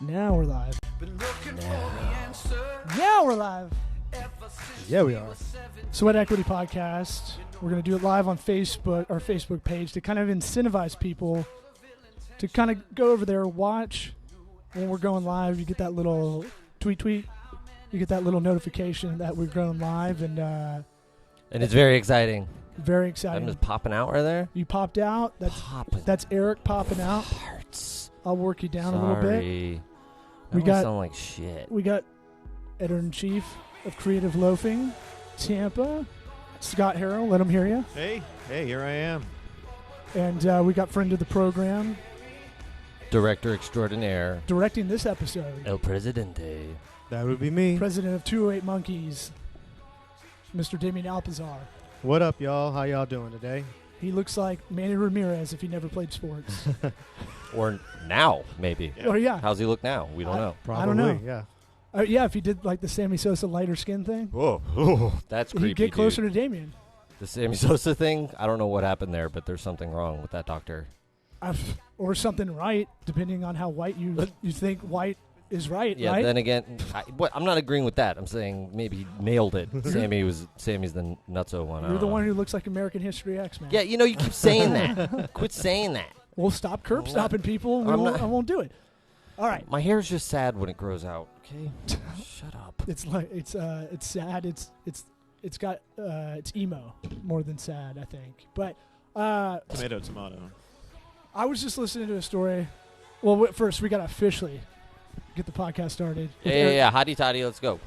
Now we're live. Now we're live. Yeah, we are. Sweat Equity Podcast. We're going to do it live on Facebook, our Facebook page, to kind of incentivize people to kind of go over there, watch. When we're going live, you get that little tweet. You get that little notification that we're going live, and it's very exciting. Very exciting. I'm just popping out right there. You popped out. That's Eric popping out. Hurts. I'll work you down a little bit. We sound like shit. We got editor-in-chief of Creative Loafing Tampa, Scott Harrell. Let him hear you. Hey, here I am. And we got friend of the program, Director extraordinaire, directing this episode, El Presidente. That would be me. President of 208 Monkeys, Mr. Damian Alpizar. What up, y'all? How y'all doing today? He looks like Manny Ramirez if he never played sports. Or now, maybe. Oh, yeah. How's he look now? We don't know. Probably, I don't know. Yeah. Yeah, if he did like the Sammy Sosa lighter skin thing. Whoa. That's creepy, he'd get closer dude. to Damian. The Sammy Sosa thing, I don't know what happened there, but there's something wrong with that doctor. Or something right, depending on how white you think white is right, yeah, right? Then again, I'm not agreeing with that. I'm saying maybe he nailed it. Sammy's the nutso one. You're the one who looks like American History X, man. Yeah, you keep saying that. Quit saying that. We'll stop curb stopping people. I won't do it. All right. My hair's just sad when it grows out. Okay, shut up. It's sad. It's got it's emo more than sad, I think. But Tomato. I was just listening to a story. Well, first we got to officially get the podcast started. Yeah. Hotty toddy, let's go.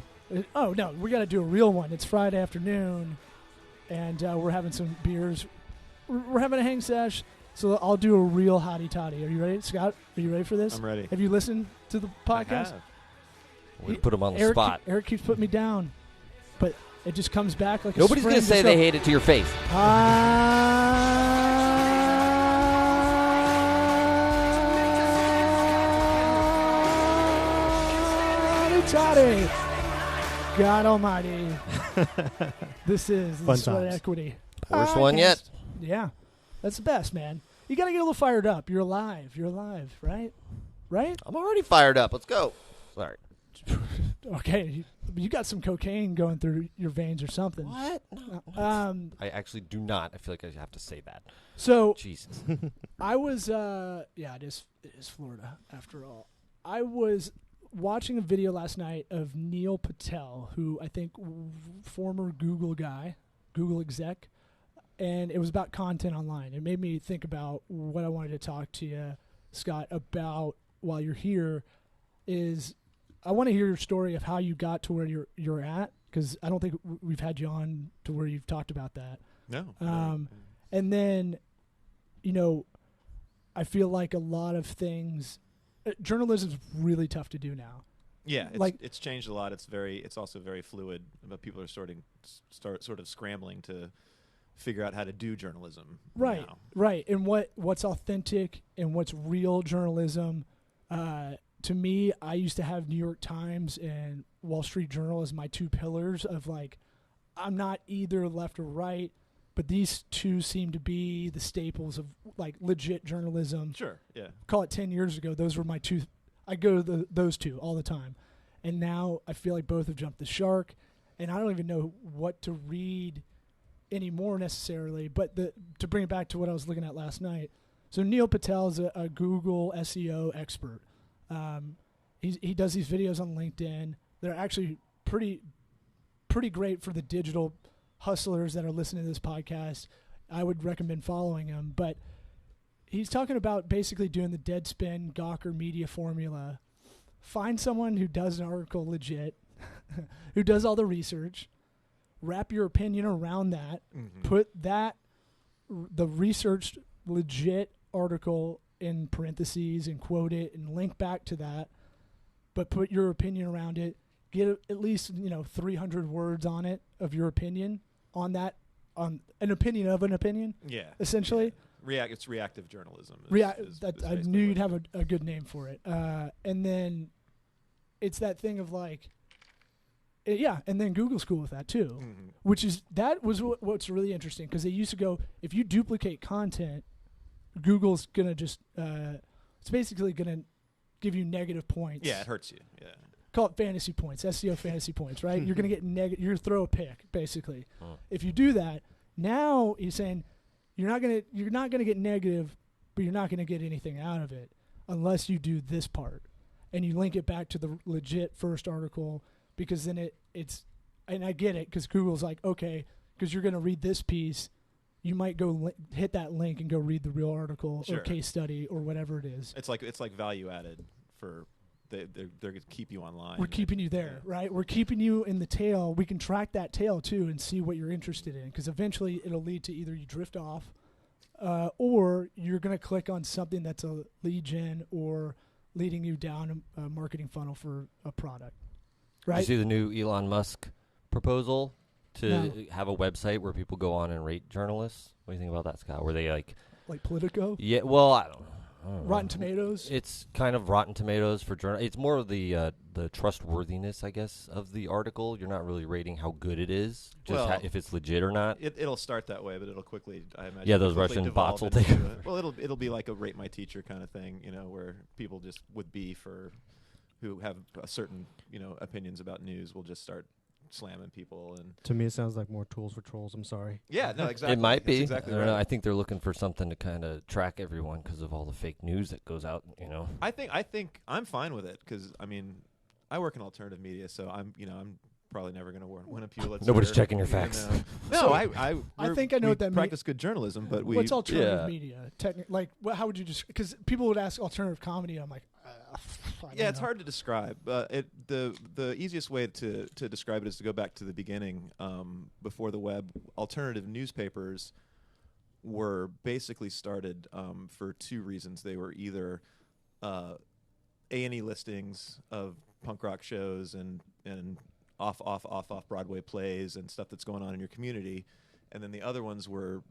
Oh no, we got to do a real one. It's Friday afternoon, and we're having some beers. We're having a hang sesh. So I'll do a real hottie toddy. Are you ready, Scott? Are you ready for this? I'm ready. Have you listened to the podcast? We put him on the spot. Eric keeps putting me down, but it just comes back like nobody's going to say they hate it to your face. Toddy. God almighty. This is the Sweat Equity. Worst one yet. Yeah. That's the best, man. You got to get a little fired up. You're alive, right? Right? I'm already fired up. Let's go. Sorry. Okay. You got some cocaine going through your veins or something. What? No. I actually do not. I feel like I have to say that. So, Jesus. I was, it is Florida after all. I was watching a video last night of Neil Patel, who I think former Google guy, Google exec, and it was about content online. It made me think about what I wanted to talk to you, Scott, about while you're here. Is I want to hear your story of how you got to where you're at, because I don't think we've had you on to where you've talked about that. No. And then, I feel like a lot of things. Journalism is really tough to do now. Yeah, it's changed a lot. It's also very fluid. But people are sort of scrambling to figure out how to do journalism. Right, now. Right. And what's authentic and what's real journalism. To me, I used to have New York Times and Wall Street Journal as my two pillars of I'm not either left or right, but these two seem to be the staples of legit journalism. Sure, yeah. Call it 10 years ago. Those were my two. I go to those two all the time. And now I feel like both have jumped the shark, and I don't even know what to read anymore necessarily. But to bring it back to what I was looking at last night. So Neil Patel is a Google SEO expert. He does these videos on LinkedIn. They're actually pretty great for the digital hustlers that are listening to this podcast. I would recommend following him. But he's talking about basically doing the Deadspin Gawker media formula. Find someone who does an article legit, who does all the research, wrap your opinion around that, put the researched legit article in parentheses and quote it and link back to that, but put your opinion around it. Get at least 300 words on it of your opinion on that, on an opinion of an opinion. Yeah, essentially. Yeah. It's reactive journalism. I knew you'd have a good name for it. And then it's that thing of and then Google's cool with that too, that was what's really interesting, because they used to go, if you duplicate content, Google's gonna just it's basically gonna give you negative points. Yeah, it hurts you. Yeah. Call it fantasy points, SEO fantasy points, right? You're going to get negative. You're throw a pick, basically. If you do that, now he's saying you're not going to get negative, but you're not going to get anything out of it unless you do this part. And you link it back to the legit first article, because then it's and I get it, because Google's like, okay, because you're going to read this piece, you might go hit that link and go read the real article or case study or whatever it is. It's like value added for they're going to keep you online. We're keeping you there, right? We're keeping you in the tail. We can track that tail too and see what you're interested in, because eventually it'll lead to either you drift off or you're going to click on something that's a lead gen or leading you down a marketing funnel for a product, right? Did you see the new Elon Musk proposal to have a website where people go on and rate journalists? What do you think about that, Scott? Where they like Politico? Yeah, well, I don't know. Rotten Tomatoes? It's kind of Rotten Tomatoes for journal. It's more of the trustworthiness, I guess, of the article. You're not really rating how good it is, just if it's legit or not. It'll start that way, but it'll quickly, I imagine. Yeah, those Russian bots will take it. Well, it'll be like a rate my teacher kind of thing, where people just would be for who have a certain opinions about news will just start slamming people. And to me, it sounds like more tools for trolls. I'm sorry. Yeah, no, exactly. It might be. Exactly I don't right. know. I think they're looking for something to kind of track everyone because of all the fake news that goes out. I think I'm fine with it, because I work in alternative media, so I'm probably never going to win a Pulitzer. Nobody's checking your facts. No, I think I know what that means. Practice good journalism, but what's alternative media? How would you just? Because people would ask alternative comedy. I'm like, it's hard to describe. The easiest way to describe it is to go back to the beginning, before the web. Alternative newspapers were basically started for two reasons. They were either A&E listings of punk rock shows and off Broadway plays and stuff that's going on in your community, and then the other ones were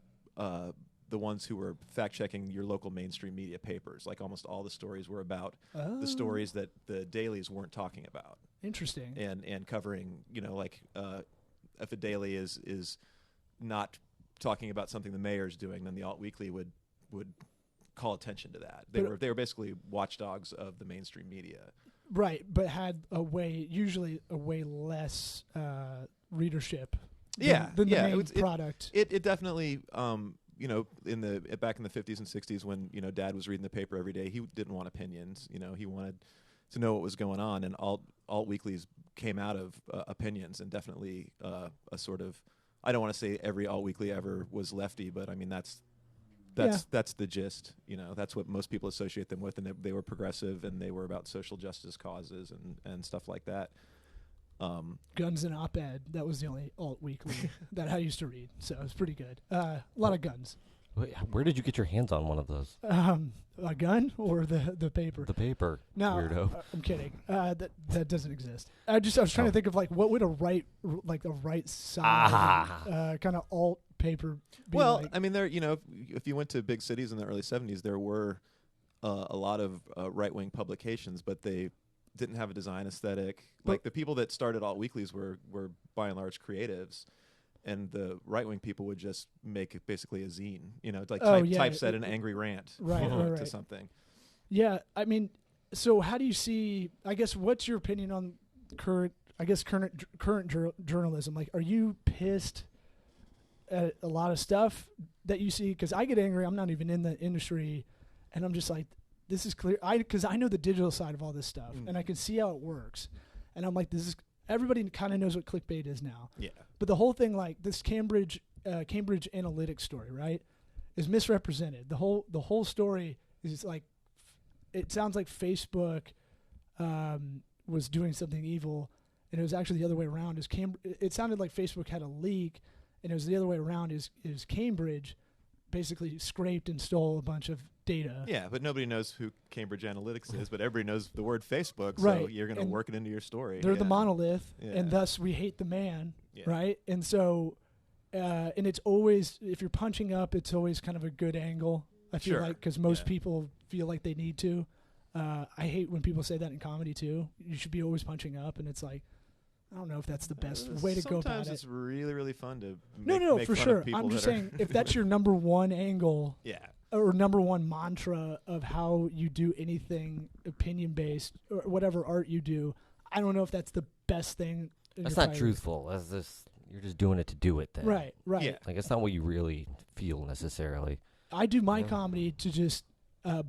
the ones who were fact-checking your local mainstream media papers. Like almost all the stories were about the stories that the dailies weren't talking about. Interesting. And covering, if a daily is not talking about something the mayor's doing, then the Alt Weekly would call attention to that. They were basically watchdogs of the mainstream media. Right, but had usually a way less readership than the main product. It definitely, back in the 50s and 60s when, Dad was reading the paper every day, he didn't want opinions. He wanted to know what was going on, and alt weeklies came out of opinions, and definitely a sort of, I don't want to say every alt weekly ever was lefty, but I mean that's the gist. That's what most people associate them with, and they were progressive, and they were about social justice causes and stuff like that. Guns and Op-Ed, that was the only alt weekly that I used to read, so it was pretty good. A lot of guns. Wait, where did you get your hands on one of those? A gun or the paper? The paper. No, weirdo. I'm kidding. That doesn't exist. I was trying to think of what would a right side kind of alt paper be like? I mean, there if you went to big cities in the early 70s, there were a lot of right-wing publications, but they didn't have a design aesthetic. Like the people that started alt weeklies were by and large creatives, and the right-wing people would just make it basically a zine. Typeset an angry rant to something. Yeah, I mean, so how do you see? I guess what's your opinion on current journalism? Like, are you pissed at a lot of stuff that you see? Because I get angry. I'm not even in the industry, and I'm just like, this is clear. Because I know the digital side of all this stuff, and I can see how it works, and I'm like, this is. Everybody kind of knows what clickbait is now. Yeah. But the whole thing, like this Cambridge Analytics story, right, is misrepresented. The whole story is like, it sounds like Facebook was doing something evil, and it was actually the other way around. It sounded like Facebook had a leak, and it was the other way around. Is Cambridge basically scraped and stole a bunch of data. Yeah, but nobody knows who Cambridge Analytics is, but everybody knows the word Facebook, right. So you're going to work it into your story. They're the monolith, and thus we hate the man, right? And so, and it's always, if you're punching up, it's always kind of a good angle, I feel like, because most people feel like they need to. I hate when people say that in comedy, too. You should be always punching up, and it's like, I don't know if that's the best way to go about it. Sometimes it's really, really fun to make for fun of people. I'm just saying, if that's your number one angle or number one mantra of how you do anything opinion based or whatever art you do. I don't know if that's the best thing. That's not truthful. That's just you're just doing it to do it. Then Right. Yeah. Like it's not what you really feel necessarily. I do my comedy to just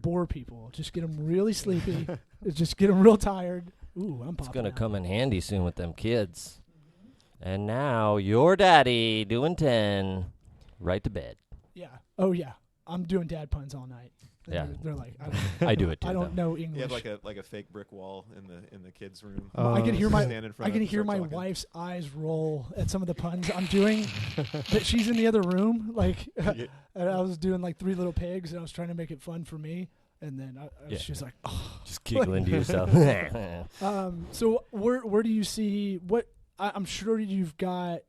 bore people, just get them really sleepy, just get them real tired. Ooh, I'm popping. It's gonna out. come in handy soon with them kids. And now your daddy doing 10, right to bed. Yeah. Oh yeah. I'm doing dad puns all night. And Yeah. They're like, I do it too. I don't though. know English. You have like a fake brick wall in the kids' room. I can hear my Stand in front I can of it, hear start my talking. wife's eyes roll at some of the puns I'm doing. But she's in the other room, like, and I was doing like Three Little Pigs, and I was trying to make it fun for me, and then she's like, oh. Just giggling to yourself. So where do you see what? I'm sure you've got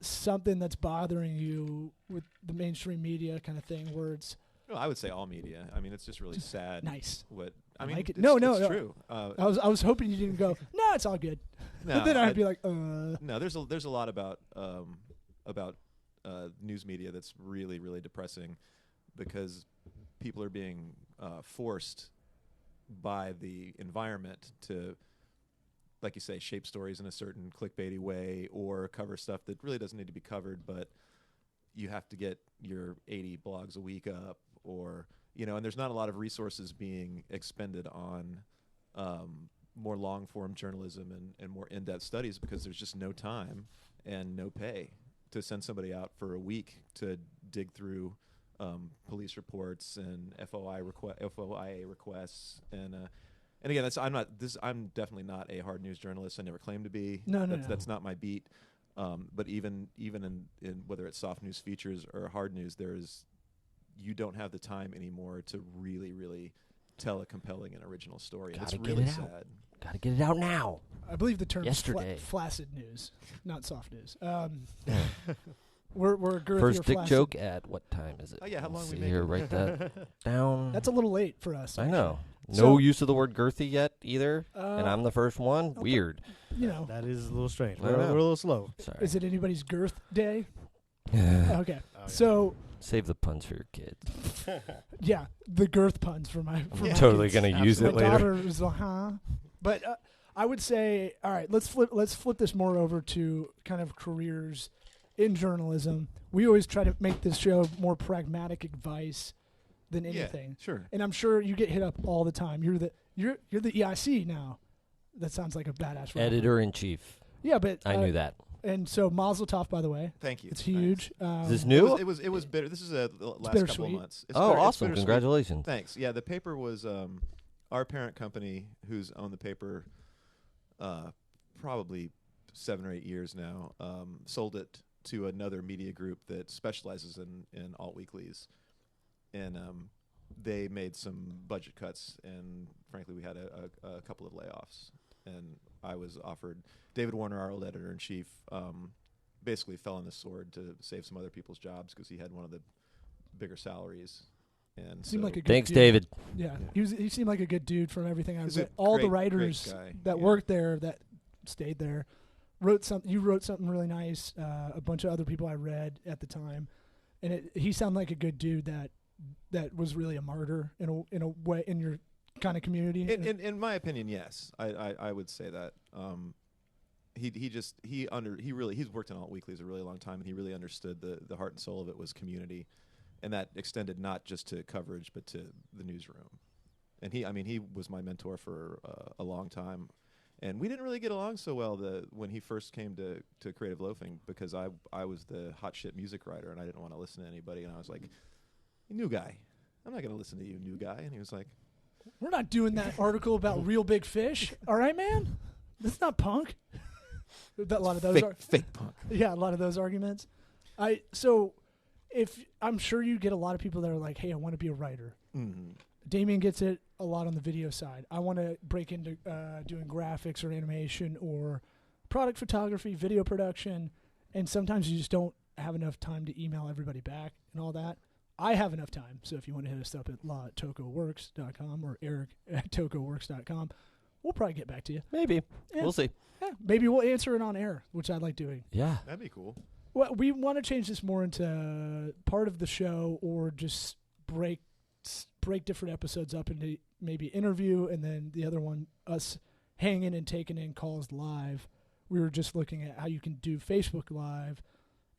something that's bothering you with the mainstream media kind of thing, where it's. No, I would say all media. I mean, it's just really sad. Nice. What I I mean, like it. it's, No, it's no. true. I was hoping you didn't go. No, it's all good. No, But then I'd be like, No, there's a lot about news media that's really, really depressing because people are being forced by the environment to, like you say, shape stories in a certain clickbaity way or cover stuff that really doesn't need to be covered, but you have to get your 80 blogs a week up, or and there's not a lot of resources being expended on more long-form journalism and more in-depth studies because there's just no time and no pay to send somebody out for a week to dig through police reports and FOIA requests and again, I'm definitely not a hard news journalist. I never claimed to be. No. That's not my beat. But even in whether it's soft news features or hard news, you don't have the time anymore to really, really tell a compelling and original story. And it's really sad. Got to get it out now. I believe the term Yesterday. is flaccid news, not soft news. We're girthy First or dick flaccid. joke at what time is it? Oh, yeah, how long Let's we see make here, it? write that down. That's a little late for us. I know. So- No use of the word girthy yet either, and I'm the first one. okay. Weird. That is a little strange. I We're know. a little slow. Sorry. Is it anybody's girth day? Okay. So Save the puns for your kids. yeah, the girth puns for my. For I'm my totally kids. gonna use My it later. daughter was like, huh? But I would say, all right, let's flip this more over to kind of careers in journalism. We always try to make this show more pragmatic advice than anything. Yeah, sure. And I'm sure you get hit up all the time. You're the EIC now. That sounds like a badass role. Editor-in-chief. Yeah, but I knew that. And so Mazel Tov, by the way. Thank you. It's huge. Is this new? It was bitter. This is the last couple of bittersweet. months. It's Oh, bitter- it's awesome. bittersweet. Congratulations. Thanks. Yeah, the paper was our parent company, who's owned the paper probably 7 or 8 years now, sold it to another media group that specializes in alt weeklies, and they made some budget cuts, and frankly, we had a couple of layoffs, and I was offered. David Warner, our old editor-in-chief, basically fell on the sword to save some other people's jobs because he had one of the bigger salaries. And Seemed so like a good Thanks, dude. David. Yeah, he seemed like a good dude from everything I've He's read. a All the great writers guy. that Yeah. worked there that stayed there you wrote something really nice. A bunch of other people I read at the time, and he sounded like a good dude that was really a martyr in a way in your kind of community. In my opinion, yes, I would say that. He's worked in alt weeklies a really long time, and he really understood the heart and soul of it was community, and that extended not just to coverage but to the newsroom. And he was my mentor for a long time, and we didn't really get along so well when he first came to Creative Loafing because I was the hot shit music writer and I didn't want to listen to anybody, and I was like, new guy, I'm not going to listen to you, new guy. And he was like, we're not doing that article about real big fish, all right, man? That's not punk. A lot of those fake punk. Yeah, a lot of those arguments. I'm sure you get a lot of people that are like, hey, I want to be a writer. Mm-hmm. Damian gets it a lot on the video side. I want to break into doing graphics or animation or product photography, video production, and sometimes you just don't have enough time to email everybody back and all that. I have enough time, so if you want to hit us up at law@tocoworks.com or eric@tocoworks.com, we'll probably get back to you. Maybe. Yeah. We'll see. Yeah, maybe we'll answer it on air, which I like doing. Yeah. That'd be cool. Well, we want to change this more into part of the show or just break different episodes up into maybe interview, and then the other one us hanging and taking in calls live. We were just looking at how you can do Facebook Live,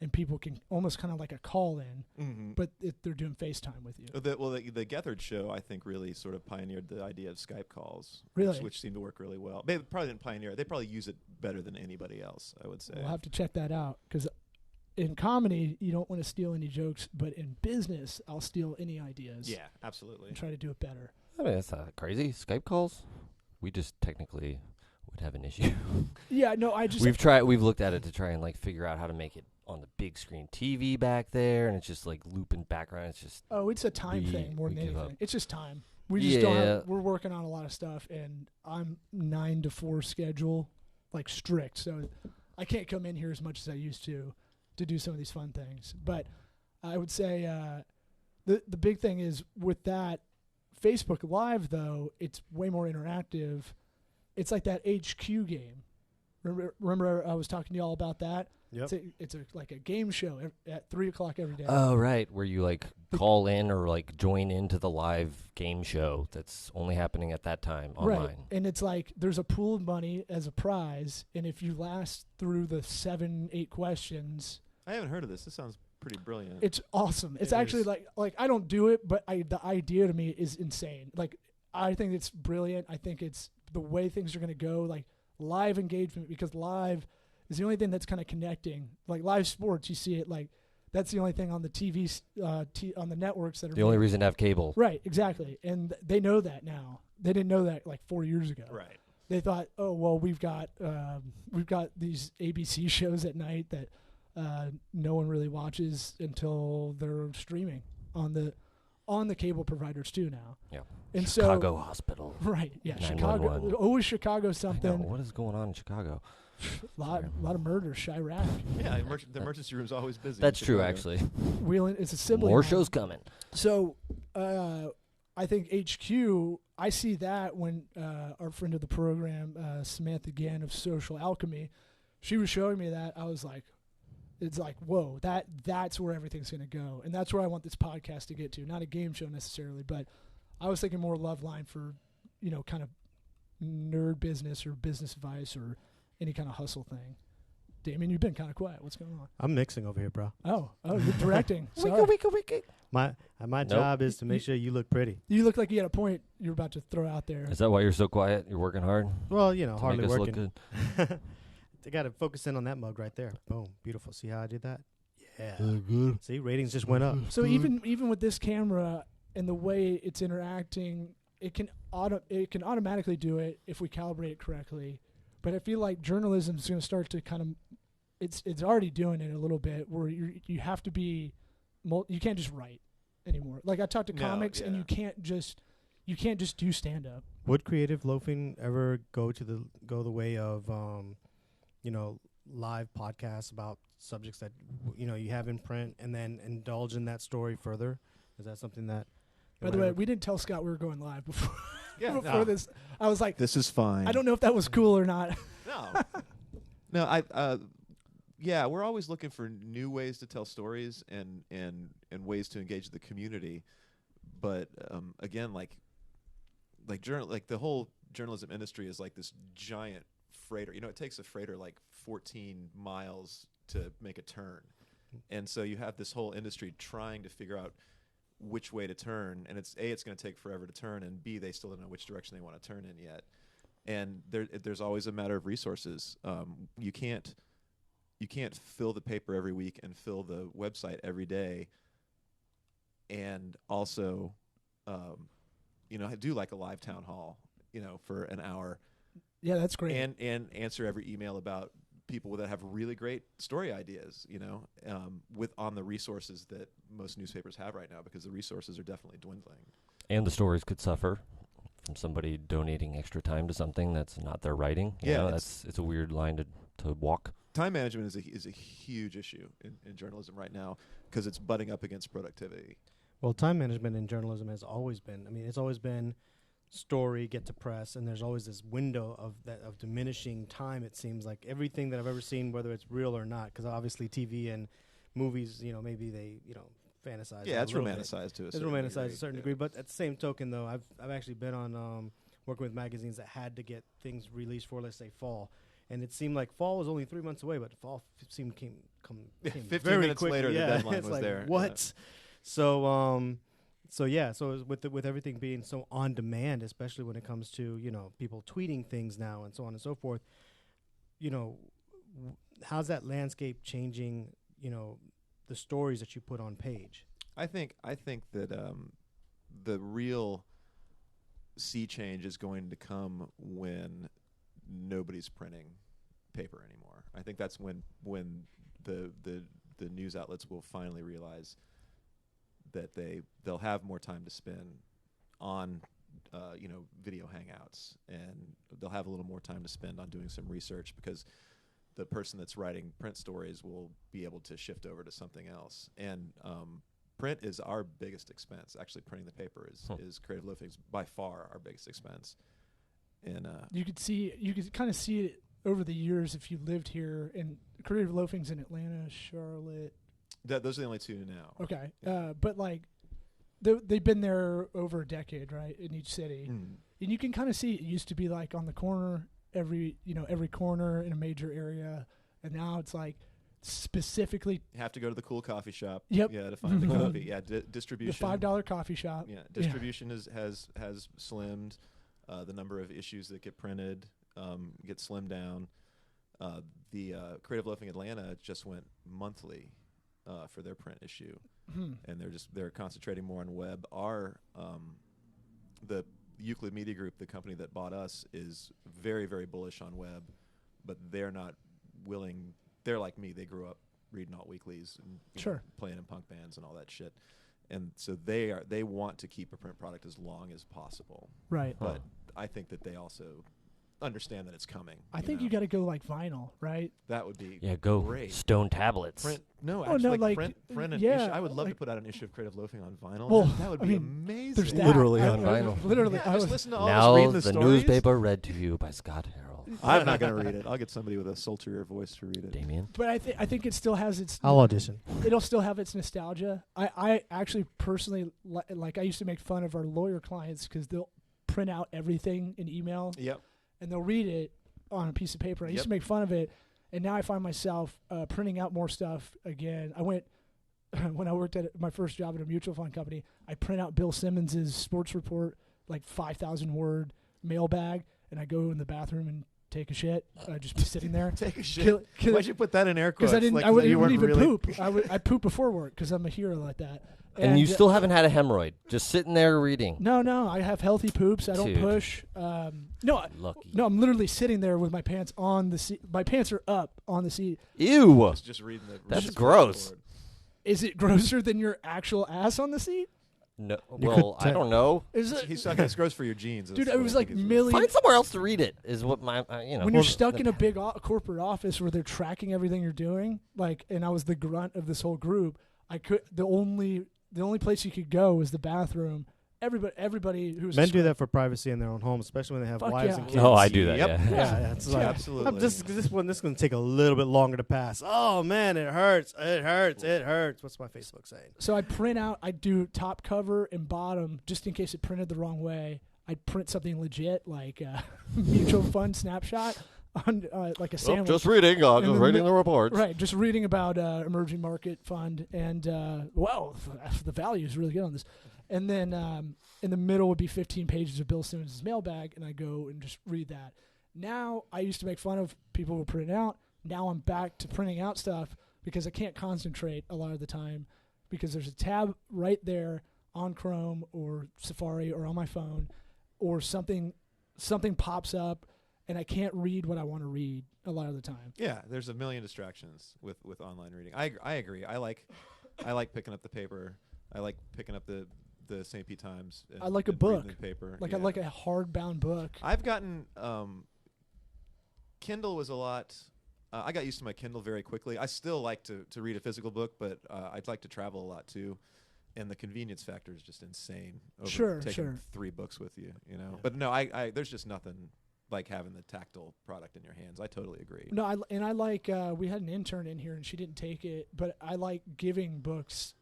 and people can almost kind of like a call in, but they're doing FaceTime with you. The Getherd show, I think, really sort of pioneered the idea of Skype calls, really? which seemed to work really well. They probably didn't pioneer it. They probably use it better than anybody else, I would say. We'll have to check that out, because in comedy, you don't want to steal any jokes, but in business, I'll steal any ideas. Yeah, absolutely. And try to do it better. I mean, that's not crazy. Skype calls, we just technically would have an issue. Yeah, no, we've looked at it to try and like figure out how to make it on the big screen TV back there, and it's just like looping background. It's just it's a time thing more than anything. Up. It's just time. We just don't have, we're working on a lot of stuff, and I'm 9 to 4 schedule, like strict, so I can't come in here as much as I used to do some of these fun things. But I would say the big thing is with that Facebook Live, though, it's way more interactive. It's like that HQ game. Remember I was talking to you all about that? Yep. It's like a game show at 3 o'clock every day. Oh, right, where you like call in or like join into the live game show that's only happening at that time online. Right, and it's like there's a pool of money as a prize, and if you last through the 7-8 questions... I haven't heard of this. This sounds pretty brilliant. It's awesome. It's actually like I don't do it, but the idea to me is insane. Like, I think it's brilliant. I think it's the way things are going to go, like live engagement, because live is the only thing that's kind of connecting. Like live sports, you see it like that's the only thing on the TV, on the networks that are the only reason to have cable. Right, exactly. And they know that now. They didn't know that like 4 years ago. Right. They thought, oh well, we've got these ABC shows at night that no one really watches until they're streaming on the cable providers too now. Yeah. And Chicago Hospital. Right. Yeah. Chicago. Always Chicago something. I know, what is going on in Chicago? A lot of murders. Chirac. Yeah. The emergency room's always busy. That's true, actually. Wheeling. It's a sibling. More shows coming. So, I think HQ. I see that when our friend of the program, Samantha Gann of Social Alchemy, she was showing me that. I was like, it's like, whoa, that's where everything's going to go. And that's where I want this podcast to get to. Not a game show necessarily, but I was thinking more love line for, kind of nerd business or business advice or any kind of hustle thing. Damian, you've been kind of quiet. What's going on? I'm mixing over here, bro. Oh, you're directing. Sorry. Wicka. My job is to make sure you look pretty. You look like you had a point you were about to throw out there. Is that why you're so quiet? You're working hard? Well, hardly make us working. Look good. I got to focus in on that mug right there. Boom. Beautiful. See how I did that? Yeah. Good. See, ratings just went up. So even with this camera and the way it's interacting, it can automatically do it if we calibrate it correctly. But I feel like journalism is going to start to kind of it's already doing it a little bit where you have to be you can't just write anymore. Like I talk to comics and you can't just do stand up. Would Creative Loafing ever go the way of live podcasts about subjects that you have in print and then indulge in that story further? Is that something that... By the way, we didn't tell Scott we were going live before, this. I was like... This is fine. I don't know if that was cool or not. No, we're always looking for new ways to tell stories and ways to engage the community. But again, like the whole journalism industry is like this giant freighter. It takes a freighter like 14 miles to make a turn. And so you have this whole industry trying to figure out which way to turn, and it's going to take forever to turn, and B, they still don't know which direction they want to turn in yet. And there's always a matter of resources. You can't fill the paper every week and fill the website every day, and also, do like a live town hall, for an hour. Yeah, that's great. And answer every email about people that have really great story ideas, with on the resources that most newspapers have right now, because the resources are definitely dwindling. And the stories could suffer from somebody donating extra time to something that's not their writing. It's a weird line to walk. Time management is a huge issue in journalism right now because it's butting up against productivity. Well, time management in journalism has always been. It's always been story, get to press, and there's always this window of diminishing time. It seems like everything that I've ever seen, whether it's real or not, because obviously TV and movies, maybe they fantasized. Yeah, it's a little bit. romanticized to a It's certain romanticized degree. to a certain degree, but at the same token, though, I've actually been on working with magazines that had to get things released for, let's say, fall, and it seemed like fall was only 3 months away, but fall came 15 very minutes quickly. later, Yeah. the deadline It's was like, there. what? So yeah, so with everything being so on demand, especially when it comes to people tweeting things now and so on and so forth, how's that landscape changing? The stories that you put on page. I think that the real sea change is going to come when nobody's printing paper anymore. I think that's when the news outlets will finally realize that they'll have more time to spend on video hangouts, and they'll have a little more time to spend on doing some research, because the person that's writing print stories will be able to shift over to something else. And print is our biggest expense. Actually, printing the paper is Creative Loafing's by far our biggest expense. And you could kind of see it over the years if you lived here. And Creative Loafing's in Atlanta, Charlotte. Those are the only two now. Okay, but like they've been there over a decade, right, in each city, and you can kind of see it used to be like on the corner, every corner in a major area, and now it's like specifically you have to go to the cool coffee shop. Yep. Yeah, to find the coffee. Yeah, distribution. The $5 coffee shop. Yeah, distribution has slimmed. The number of issues that get printed get slimmed down. The Creative Loafing Atlanta just went monthly for their print issue, and they're concentrating more on web. The Euclid Media Group, the company that bought us, is very, very bullish on web, but they're not willing. They're like me. They grew up reading alt weeklies and playing in punk bands and all that shit, and so they want to keep a print product as long as possible. Right. But I think that they also understand that it's coming. I think you got to go like vinyl, right? That would be go great. stone tablets. Print print an issue. I would love to put out an issue of Creative Loafing on vinyl. Well, that would be amazing. There's that. Literally I on vinyl. Literally, Yeah, just listen to all Now us reading the the stories. newspaper read to you by Scott Harrell. I'm not going to read it. I'll get somebody with a sultrier voice to read it. Damien. But I think it still has its. I'll audition. It'll still have its nostalgia. I actually personally like. I used to make fun of our lawyer clients because they'll print out everything in email. Yep. And they'll read it on a piece of paper. I used to make fun of it, and now I find myself printing out more stuff again. I went when I worked at my first job at a mutual fund company. I print out Bill Simmons's sports report, like 5,000 word mailbag, and I go in the bathroom and take a shit. Just be sitting there. Take a shit. Why'd you put that in air quotes? Because I wouldn't even poop. I poop before work because I'm a hero like that. And you still haven't had a hemorrhoid, just sitting there reading. No, I have healthy poops. I don't push. Lucky. No, I'm literally sitting there with my pants on the seat. My pants are up on the seat. Ew. Just reading the. That's gross. Is it grosser than your actual ass on the seat? No. Well, I don't know. He's talking. It's gross for your jeans. Dude, it was like million. Find somewhere else to read it. Is what my When you're stuck in a big corporate office where they're tracking everything you're doing, and I was the grunt of this whole group. The only place you could go was the bathroom. Everybody who's men do that for privacy in their own homes, especially when they have wives and kids. Oh, I do that. Yep. Yeah. It's like, absolutely. This is going to take a little bit longer to pass. Oh man, it hurts. It hurts. What's my Facebook saying? So I print out. I do top cover and bottom just in case it printed the wrong way. I print something legit like a mutual fund snapshot on like a sandwich. Just reading. Just reading the reports. Right, just reading about emerging market fund, and wow, the value is really good on this. And then in the middle would be 15 pages of Bill Simmons' mailbag, and I go and just read that. Now, I used to make fun of people who print it out. Now I'm back to printing out stuff because I can't concentrate a lot of the time because there's a tab right there on Chrome or Safari or on my phone, or something pops up, and I can't read what I want to read a lot of the time. Yeah, there's a million distractions with online reading. I agree. I like picking up the paper. I like picking up the St. Pete Times. I like a book. The paper. I like a hardbound book. I've gotten Kindle was a lot. I got used to my Kindle very quickly. I still like to read a physical book, but I'd like to travel a lot too. And the convenience factor is just insane. Over taking 3 books with you, you know. But no, I there's just nothing like having the tactile product in your hands. I totally agree. No, I like we had an intern in here and she didn't take it, but I like giving books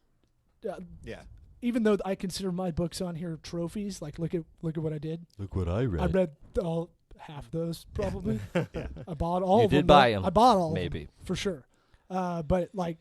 Yeah. Even though I consider my books on here trophies, like look at what I did. Look what I read. I read all half of those probably. Yeah. I bought all You of them. did buy them. I bought all maybe. of them, for sure. But like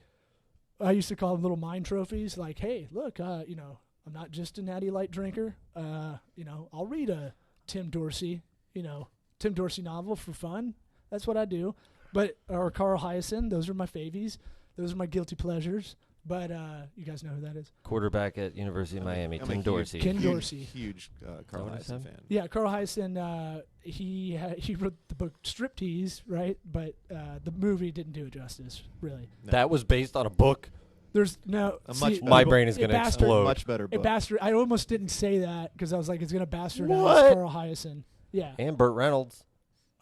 I used to call them little mind trophies. Like, hey, look, you know, I'm not just a natty light drinker. You know, I'll read a Tim Dorsey novel for fun. That's what I do. But or Carl Hyacin, those are my favies. Those are my guilty pleasures. But you guys know who that is? Quarterback at University of Miami, I'm Tim a Dorsey. Ken Dorsey. Huge Carl Hyacin fan. Yeah, Carl Hyacin. He wrote the book Striptease, right? But the movie didn't do it justice, really. No. That was based on a book. There's no. My brain is going to explode. Much better book. I almost didn't say that because I was like, it's going to bastardize What? Carl Hyacin. Yeah. And Burt Reynolds.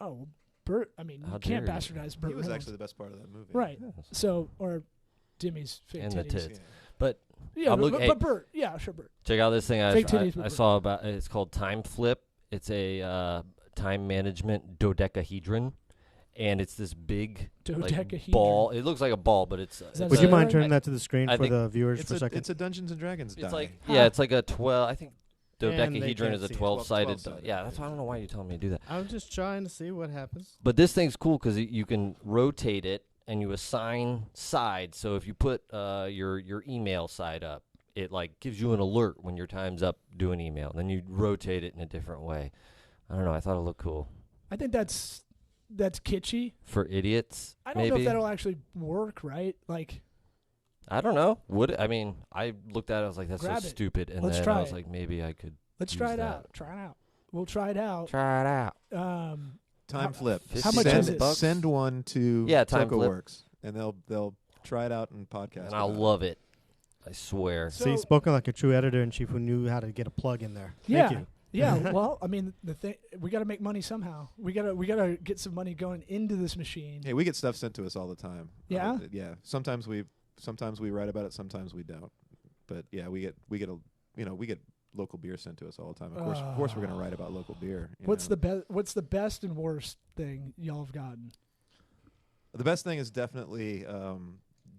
Oh, Burt. I mean, How you can't dare you. bastardize Burt. He was Reynolds. actually the best part of that movie. Right. So, or Jimmy's fake And titties. the tits. Yeah. But Yeah, I'm but, looking- but, hey. but Burt. Yeah, sure, Burt. check out this thing Fake titties, I but saw about. It's called TimeFlip. It's a time management dodecahedron. And it's this big like, Dodecahedron. ball. It looks like a ball, but it's. that Would so you mind right? turning that to the screen I for think the viewers It's for a second? It's a Dungeons and Dragons die. It's like Huh. yeah, it's like a 12. I think And they dodecahedron can't is a see it. 12-sided. 12-sided, Yeah, that's why I don't know why you're telling me to do that. I'm just trying to see what happens. But this thing's cool because you can rotate it and you assign sides. So if you put your email side up, it like gives you an alert when your time's up doing email. Then you rotate it in a different way. I don't know. I thought it looked cool I think that's kitschy. for idiots. I don't know maybe. if that'll actually work, right? Like, I don't know. Would it? I mean, I looked at it. I was like, that's Grab so it. stupid. And Let's then try I was it. like, maybe I could. let's use try it that. out. Try it out. We'll try it out. Try it out. Time flip. How much send, is it? Send one to Yeah, Time Flip. Works, and they'll try it out in podcast. And I'll love it. I swear. So- See, spoken like a true editor-in-chief who knew how to get a plug in there. Yeah. Thank you. Yeah, well, I mean, the thing we got to make money somehow. We gotta get some money going into this machine. Hey, we get stuff sent to us all the time. Yeah? Yeah. Sometimes we write about it. Sometimes we don't. But yeah, we get local beer sent to us all the time. Of course, we're gonna write about local beer. What's the best and worst thing y'all have gotten? The best thing is definitely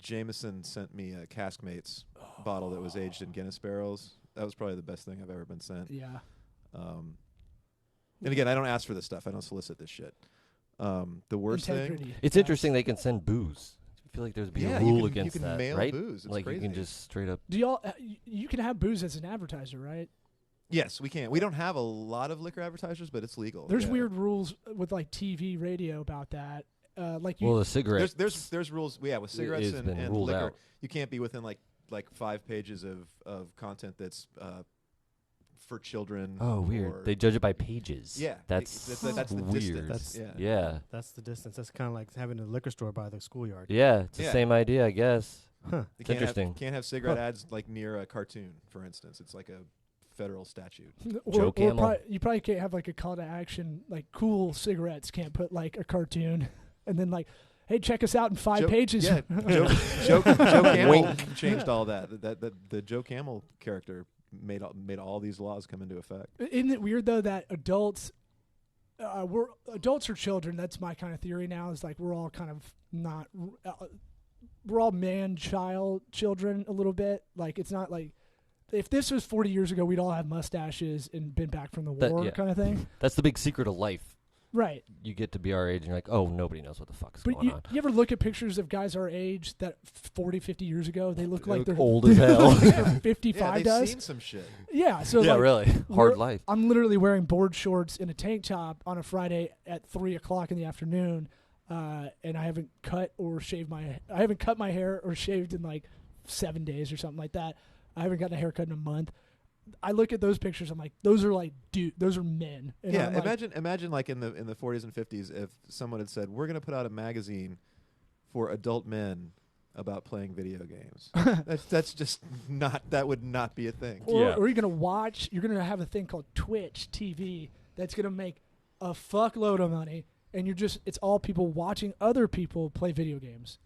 Jameson sent me a Caskmates bottle that was aged in Guinness barrels. That was probably the best thing I've ever been sent. Yeah. And again, I don't ask for this stuff. I don't solicit this shit. The worst thing. Integrity. It's interesting they can send booze. I feel like there's be a rule against you can that, mail right? booze. It's Like crazy. you can just straight up. Do y'all? You can have booze as an advertiser, right? Yes, we can. We don't have a lot of liquor advertisers, but it's legal. There's yeah. weird rules with like TV, radio about that. Like you. Well, the cigarette. There's rules. Yeah, with cigarettes has been and ruled liquor, out. you can't be within like 5 pages of content that's for children. Oh, weird. or- They judge it by pages. yeah, That's that's the weird. distance. yeah. Yeah. That's the distance. That's kind of like having a liquor store by the schoolyard. Yeah. It's the Yeah. same idea, I guess. Huh. You interesting. Can't have cigarette ads like near a cartoon, for instance. It's like a federal statute. Joe Camel. You probably can't have like a call to action. Like cool cigarettes can't put like a cartoon, and then like, hey, check us out in 5 pages. Yeah, Joe Camel changed all that. The Joe Camel character made all these laws come into effect. Isn't it weird though that adults or children? That's my kind of theory now. Is like we're all kind of not. We're all children a little bit. Like it's not like if this was 40 years ago, we'd all have mustaches and been back from the war yeah. kind of thing. That's the big secret of life. Right. You get to be our age and you're like, oh, nobody knows what the fuck is But going on. you ever look at pictures of guys our age that 40, 50 years ago, they look like they're old as hell. they're Yeah, 55 they've does. seen some shit. Yeah. So Yeah, like, really. Hard life. I'm literally wearing board shorts and a tank top on a Friday at 3:00 in the afternoon, and I haven't cut my hair or shaved in like 7 days or something like that. I haven't gotten a haircut in a month. I look at those pictures. I'm like, those are men. And Yeah, I'm like, imagine like in the 40s and 50s if someone had said, "We're going to put out a magazine for adult men about playing video games." that's just not. That would not be a thing. Or you're gonna have a thing called Twitch TV that's gonna make a fuckload of money, and it's all people watching other people play video games.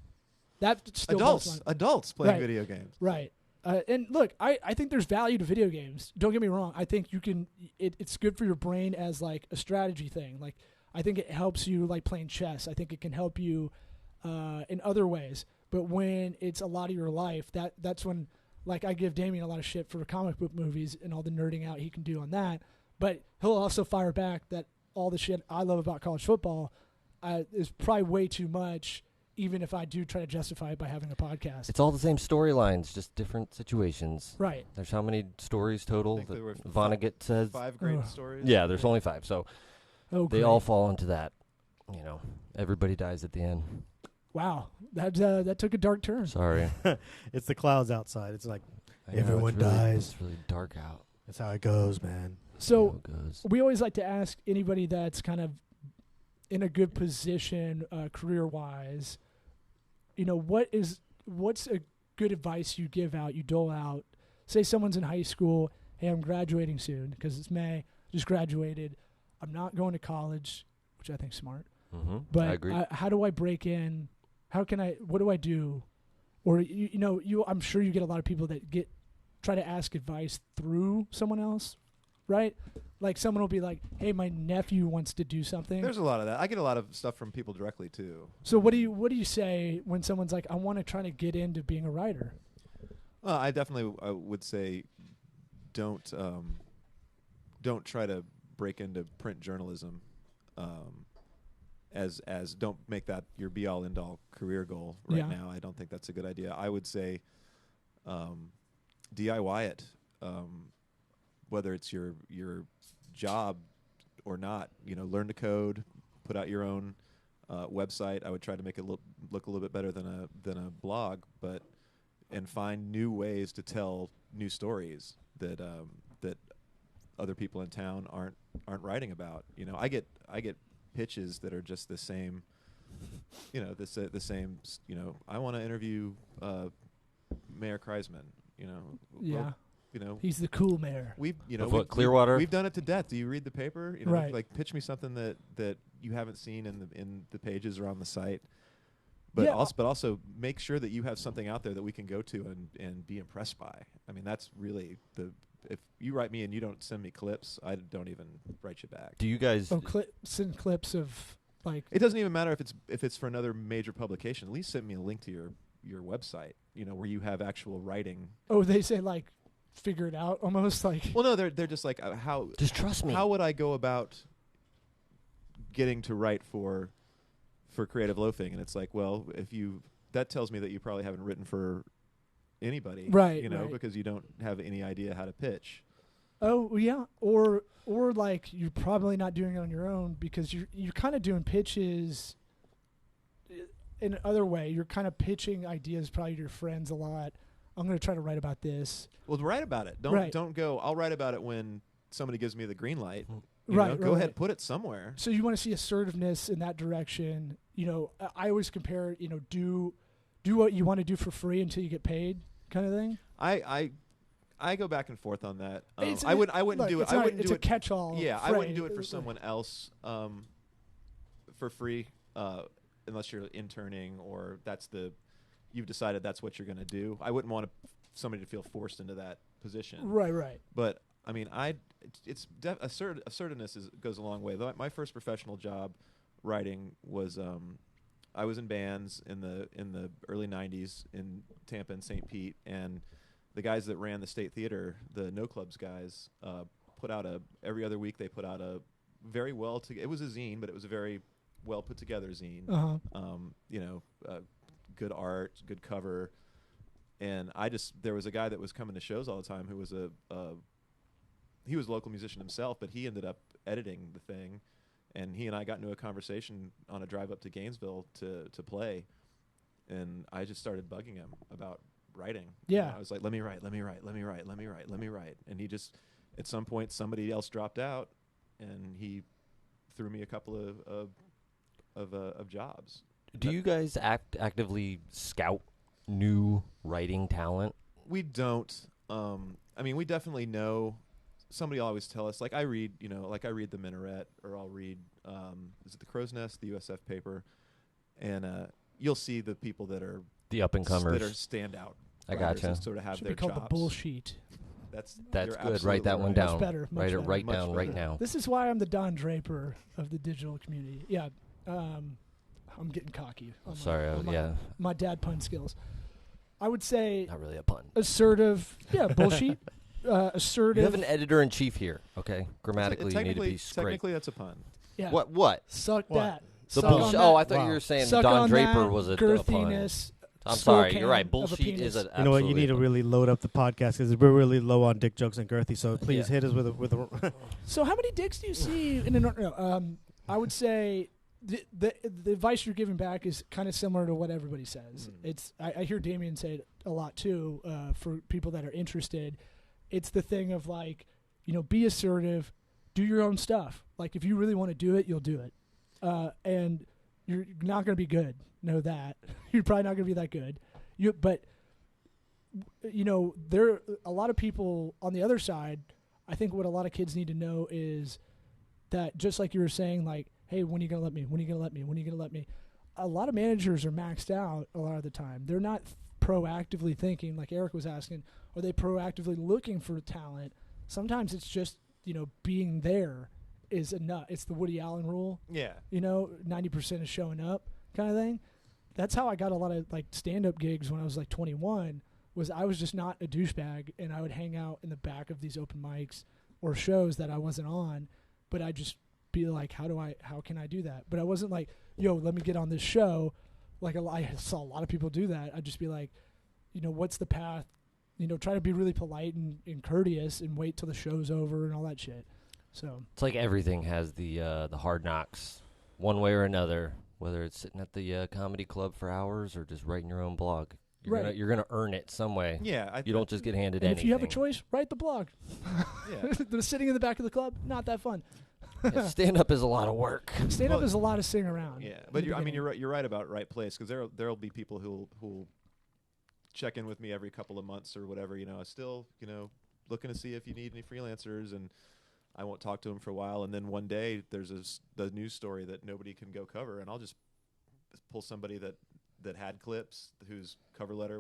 That still Adults playing Right. video games. right. And look, I think there's value to video games. Don't get me wrong. I think it's good for your brain as like a strategy thing. Like I think it helps you like playing chess. I think it can help you in other ways. But when it's a lot of your life, that's when like I give Damian a lot of shit for comic book movies and all the nerding out he can do on that, but he'll also fire back that all the shit I love about college football is probably way too much, even if I do try to justify it by having a podcast. It's all the same storylines, just different situations. Right. There's how many stories total think there were that Vonnegut says? 5 great stories. Yeah, there's only 5. So Oh, they great. all fall into that. You know, everybody dies at the end. Wow, that took a dark turn. Sorry. It's the clouds outside. It's like I know, Everyone it's really, dies. It's really dark out. that's how it goes, man. So It goes. we always like to ask anybody that's kind of in a good position career-wise, you know, what's a good advice you give out, you dole out? Say someone's in high school, hey, I'm graduating soon because it's May, just graduated. I'm not going to college, which I think is smart. Mm-hmm. But I agree. how do I break in? What do I do? Or, I'm sure you get a lot of people that try to ask advice through someone else, right? Like someone will be like, hey, my nephew wants to do something. There's a lot of that. I get a lot of stuff from people directly too. So what do you say when someone's like, I want to try to get into being a writer? I definitely would say don't try to break into print journalism. As don't make that your be all end all career goal right now. I don't think that's a good idea. I would say DIY it, whether it's your job or not. Learn to code, put out your own website. I would try to make it look a little bit better than a blog, and find new ways to tell new stories that other people in town aren't writing about. I get pitches that are just the same. The same. I want to interview Mayor Kreisman. Yeah. Well, He's the cool mayor. Clearwater? We've done it to death. Do you read the paper? Right. Like pitch me something that you haven't seen in the pages or on the site. But Yeah. also make sure that you have something out there that we can go to and be impressed by. I mean, that's really if you write me and you don't send me clips, I don't even write you back. Do you guys? Send clips of like. It doesn't even matter if it's for another major publication. At least send me a link to your website, where you have actual writing. Oh, they say like figure it out almost like. Well, no, they're just like how. Just trust me. How would I go about getting to write for Creative Loafing? And it's like, well, that tells me that you probably haven't written for anybody, right? Because you don't have any idea how to pitch. Oh yeah, or like you're probably not doing it on your own because you're kind of doing pitches in another way. You're kind of pitching ideas probably to your friends a lot. I'm going to try to write about this. Well, write about it. Don't go. I'll write about it when somebody gives me the green light. Go ahead, put it somewhere. So you want to see assertiveness in that direction. I always compare. Do what you want to do for free until you get paid, kind of thing. I go back and forth on that. I wouldn't do it. I wouldn't it's do a it. catch-all. Yeah, I wouldn't do it for someone else for free unless you're interning or you've decided that's what you're going to do. I wouldn't want somebody to feel forced into that position. Right. But I mean, assertiveness goes a long way. My first professional job writing was I was in bands in the early '90s in Tampa and St. Pete, and the guys that ran the State Theater, the No Clubs guys, put out every other week. They put out a very it was a zine, but it was a very well put together zine. Uh-huh. Good art, good cover, and there was a guy that was coming to shows all the time who was he was a local musician himself, but he ended up editing the thing, and he and I got into a conversation on a drive up to Gainesville to play, and I just started bugging him about writing. Yeah. I was like, let me write. And he just, at some point, somebody else dropped out, and he threw me a couple of jobs. Do you guys actively scout new writing talent? We don't. I mean, we definitely know. Somebody will always tell us, like I read the Minaret, or I'll read, is it the Crow's Nest, the USF paper, and you'll see the people that are the up and comers that are standout. I gotcha. Sort of have Should their be called chops. the bullshit. That's good. absolutely Write that one right. down. Much better. Write it right Much down better. right now. This is why I'm the Don Draper of the digital community. Yeah. I'm getting cocky. Sorry. My dad pun skills. I would say Not really a pun. assertive. Yeah, bullshit. Assertive. You have an editor-in-chief here, okay? Grammatically, you need to be straight. Technically, that's a pun. Yeah. What? Suck What? that. The Suck on bullshit. that. Oh, I thought you Wow. were saying Suck Don on Draper that was a pun. girthiness. I'm sorry. skull You're right. can of a Bullshit penis. is a You know what? You need to absolutely really load up the podcast because we're really low on dick jokes and girthy. So please Yeah. hit us with a. So how many dicks do you see in an? No, I would say the advice you're giving back is kind of similar to what everybody says. It's I hear Damian say it a lot too. For people that are interested, it's the thing of like, be assertive, do your own stuff. Like if you really want to do it, you'll do it, and you're not going to be good. Know that you're probably not going to be that good. But there are a lot of people on the other side. I think what a lot of kids need to know is that just like you were saying, like, hey, when are you going to let me? When are you going to let me? When are you going to let me? A lot of managers are maxed out a lot of the time. They're not proactively thinking, like Eric was asking, are they proactively looking for talent? Sometimes it's just, being there is enough. It's the Woody Allen rule. Yeah. 90% is showing up kind of thing. That's how I got a lot of like stand-up gigs when I was like 21. Was I was just not a douchebag, and I would hang out in the back of these open mics or shows that I wasn't on, but I'd just be like, how can I do that? But I wasn't like, yo, let me get on this show. Like I saw a lot of people do that. I'd just be like, what's the path? Try to be really polite and courteous and wait till the show's over and all that shit. So It's like everything has the hard knocks, one way or another. Whether it's sitting at the comedy club for hours or just writing your own blog, you're gonna earn it some way. Yeah. You don't just get handed and anything. if you have a choice, write the blog. Yeah. The sitting in the back of the club, not that fun. Stand up is a lot of work. Stand up is a lot of sitting around. Yeah, but you're right about right place because there'll be people who'll check in with me every couple of months or whatever. Still looking to see if you need any freelancers, and I won't talk to them for a while. And then one day there's the news story that nobody can go cover, and I'll just pull somebody that had clips whose cover letter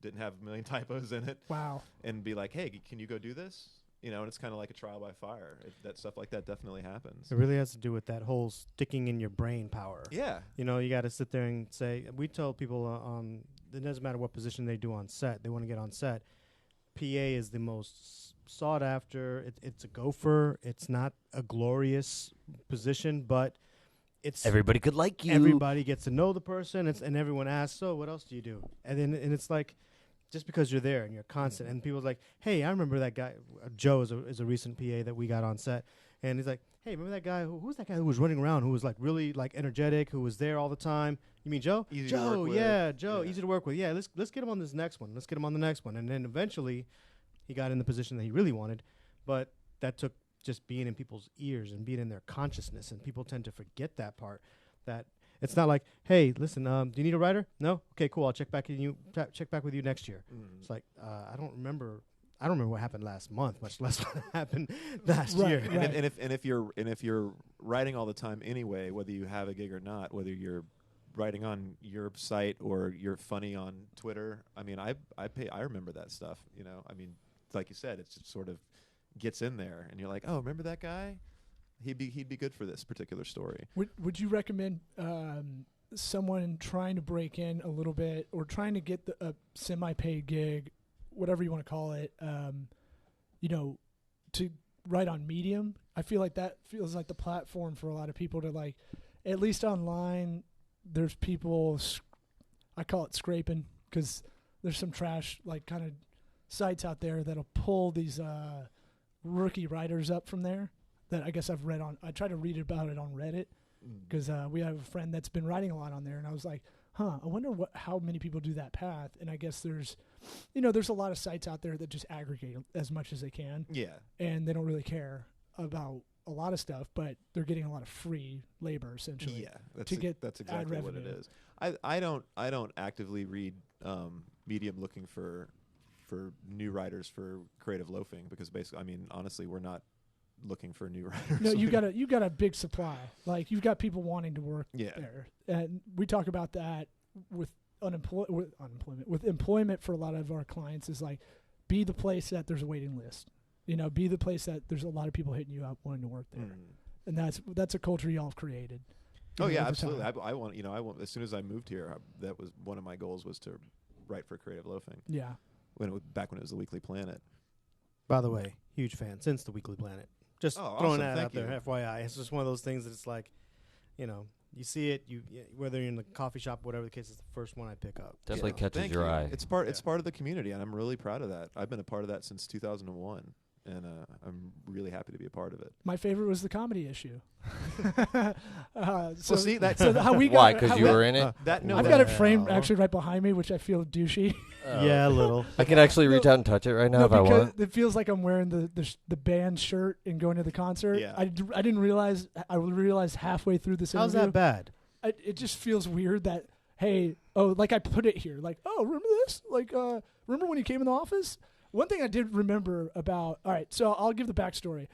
didn't have a million typos in it. Wow. And be like, hey, can you go do this? And it's kind of like a trial by fire. That stuff like that definitely happens. It really has to do with that whole sticking in your brain power. Yeah. You got to sit there and say, we tell people it doesn't matter what position they do on set. They want to get on set. PA is the most sought after. It's a gopher. It's not a glorious position, but it's Everybody could like you. everybody gets to know the person. And everyone asks, so what else do you do? And it's like, just because you're there and you're constant, and people's like, hey, I remember that guy. Joe is a recent PA that we got on set, and he's like, hey, remember that guy? Who's that guy who was running around, who was like really like energetic, who was there all the time? You mean Joe? Easy to Joe, work yeah, with. Joe, Yeah. easy to work with. Yeah, let's get him on this next one. Let's get him on the next one, and then eventually, he got in the position that he really wanted, but that took just being in people's ears and being in their consciousness, and people tend to forget that part. That it's not like, hey, listen, do you need a writer? No? Okay, cool. I'll check back with you next year. It's like I don't remember what happened last month, much less what happened last year. Right. And if you're writing all the time anyway, whether you have a gig or not, whether you're writing on your site or you're funny on Twitter, I mean, I remember that stuff. I mean, like you said, it just sort of gets in there, and you're like, oh, remember that guy? He'd be good for this particular story. Would you recommend someone trying to break in a little bit or trying to get a semi-paid gig, whatever you want to call it, to write on Medium? I feel like that feels like the platform for a lot of people to like, at least online, there's people, I call it scraping, because there's some trash like kind of sites out there that'll pull these rookie writers up from there. That I guess I've read on. I try to read about it on Reddit because we have a friend that's been writing a lot on there, and I was like, I wonder how many people do that path. And I guess there's a lot of sites out there that just aggregate as much as they can. Yeah. And they don't really care about a lot of stuff, but they're getting a lot of free labor essentially. Yeah. That's ad exactly what it revenue. is. I don't actively read Medium looking for new writers for Creative Loafing because basically, I mean, honestly, we're not looking for new writers. No, you got a big supply. Like you've got people wanting to work there, and we talk about that with employment for a lot of our clients is like, be the place that there's a waiting list. Be the place that there's a lot of people hitting you up wanting to work there, and that's a culture y'all have created. Oh yeah, over absolutely. time. I want as soon as I moved here, that was one of my goals was to write for Creative Loafing. Yeah. Back when it was the Weekly Planet. By the way, huge fan since the Weekly Planet. Just throwing awesome. that Thank out there, you. FYI. It's just one of those things that it's like, you see it, whether you're in the coffee shop, whatever the case, it's the first one I pick up. Definitely catches Thank your you. eye. It's part of the community, and I'm really proud of that. I've been a part of that since 2001, and I'm really happy to be a part of it. My favorite was the comedy issue. Well, see, that so how we got Why? Because you were in it. I've got it framed actually right behind me, which I feel douchey. Yeah, a little. I can actually reach out and touch it right now if I because want. it feels like I'm wearing the band shirt and going to the concert. Yeah. I didn't realize. I realized halfway through this How's interview. that bad? It just feels weird that, hey, like I put it here, like, oh, remember this? Like, remember when you came in the office? One thing I did remember about, all right, so I'll give the backstory.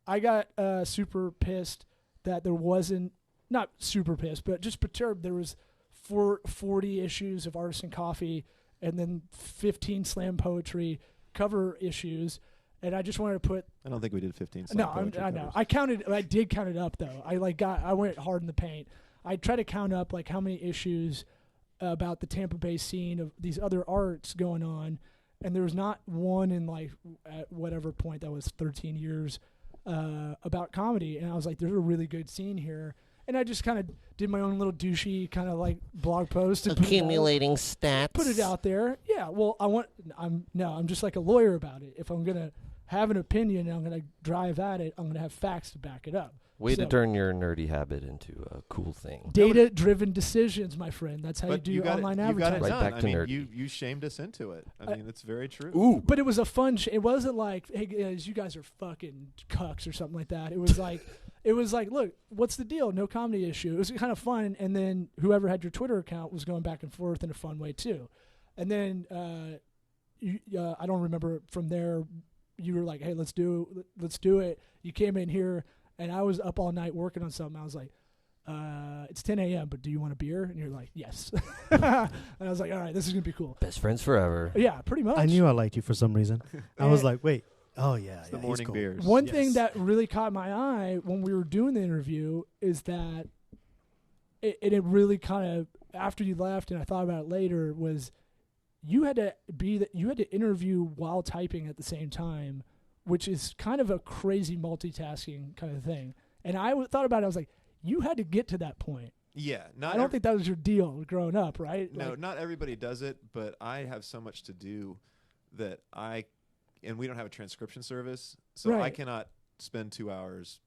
I got super pissed that there wasn't, not super pissed, but just perturbed. There was 40 issues of Artisan Coffee and then 15 slam poetry cover issues. And I just wanted to put. I don't think we did 15. No, I know. I did count it up though. I went hard in the paint. I tried to count up like how many issues about the Tampa Bay scene of these other arts going on, and there was not one in like at whatever point that was 13 years about comedy. And I was like, there's a really good scene here. And I just kind of did my own little douchey kind of like blog post. And Accumulating stats. Put it out there. Yeah. Well, I'm just like a lawyer about it. If I'm gonna have an opinion and I'm gonna drive at it, I'm gonna have facts to back it up. Way to turn your nerdy habit into a cool thing. Data-driven decisions, my friend. That's how you do online advertising. You Right got back it to done. nerdy. You shamed us into it. I mean, it's very true. Ooh. But it was a fun. It wasn't like, hey guys, you guys are fucking cucks or something like that. It was like, look, what's the deal? No comedy issue. It was kind of fun. And then whoever had your Twitter account was going back and forth in a fun way too. And then I don't remember from there. You were like, hey, let's do it. You came in here. And I was up all night working on something. I was like, it's 10 a.m., but do you want a beer? And you're like, yes. And I was like, all right, this is going to be cool. Best friends forever. Yeah, pretty much. I knew I liked you for some reason. I was like, wait. Oh, yeah. It's the he's morning cool. beers. One thing that really caught my eye when we were doing the interview is that it really kind of, after you left and I thought about it later, was you had to interview while typing at the same time, which is kind of a crazy multitasking kind of thing. And I thought about it. I was like, you had to get to that point. Yeah. I don't think that was your deal growing up, right? No, like, not everybody does it, but I have so much to do that and we don't have a transcription service, so Right. I cannot spend 2 hours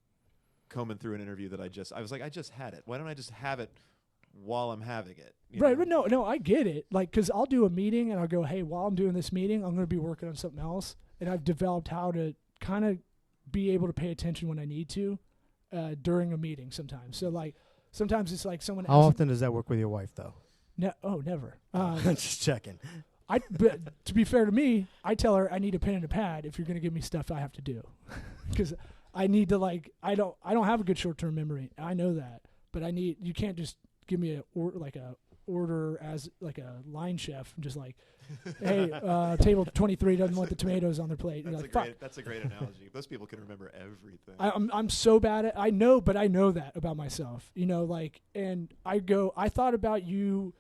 combing through an interview that I was like, I just had it. Why don't I just have it while I'm having it? You right. know? No, I get it. Like, because I'll do a meeting and I'll go, hey, while I'm doing this meeting, I'm going to be working on something else. And I've developed how to kind of be able to pay attention when I need to during a meeting sometimes. So, like, sometimes it's like someone How often does that work with your wife, though? Never. Just checking. But to be fair to me, I tell her I need a pen and a pad if you're going to give me stuff I have to do. Because I need to, like, I don't have a good short-term memory. I know that. But you can't just give me a order as like a line chef and just like, hey, table 23 doesn't want the tomatoes on their plate. That's a great analogy. Those people can remember everything. I'm so bad at I know that about myself. And I thought about you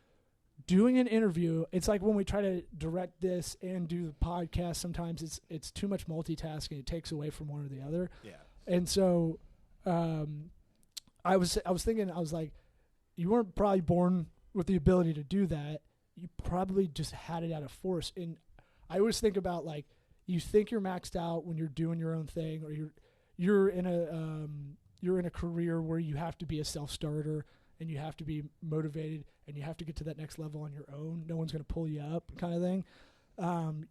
doing an interview. It's like when we try to direct this and do the podcast, sometimes it's too much multitasking. It takes away from one or the other. Yeah. And so I was thinking, I was like, you weren't probably born with the ability to do that. You probably just had it out of force. And I always think about, like, you think you're maxed out when you're doing your own thing, or you're in a career where you have to be a self-starter and you have to be motivated and you have to get to that next level on your own. No one's going to pull you up, kind of thing.